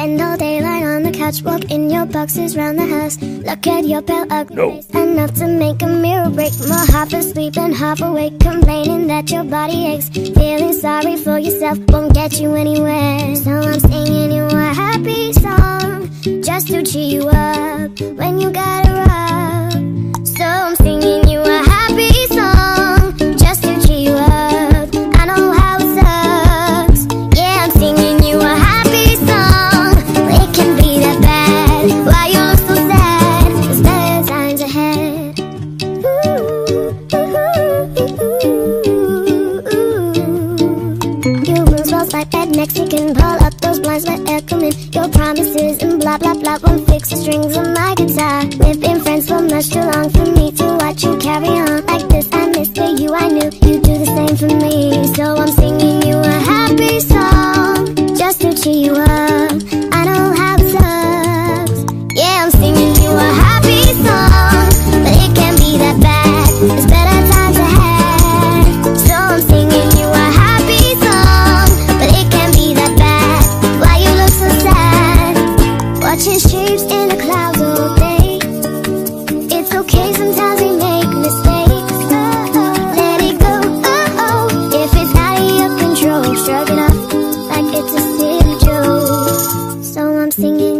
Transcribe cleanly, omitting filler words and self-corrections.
spend all day lying on the couch, walk in your boxes round the house, look at your pale ugly face, enough to make a mirror break. More half asleep and half awake, complaining that your body aches, feeling sorry for yourself won't get you anywhere. So I'm singing you a happy song just to cheer you up when you gotta rough. So I'm singing you a happy song just to cheer you up. I know how it sucks. Yeah, I'm singing you a happy song. It can be that bad. Why you look so sad? There's better times ahead. Your room smells like bad Mexican. Pull up those blinds, let air come in. Your promises and blah blah blah won't fix the strings on my guitar. We've been friends for much too long for me to watch you carry on like this. I miss the you I knew. You do the same for me. So I'm singing you a happy song just to cheer you up. I know how it sucks. Yeah, I'm singing you a happy song, but it can't be that bad. There's better times ahead. So I'm singing you a happy song, but it can't be that bad. Why you look so sad? Watching shapes in the clouds all day. It's okay, sometimes we make mistakes. Let it go, if it's out of your control. Shrug it off like it's a silly joke. So I'm singing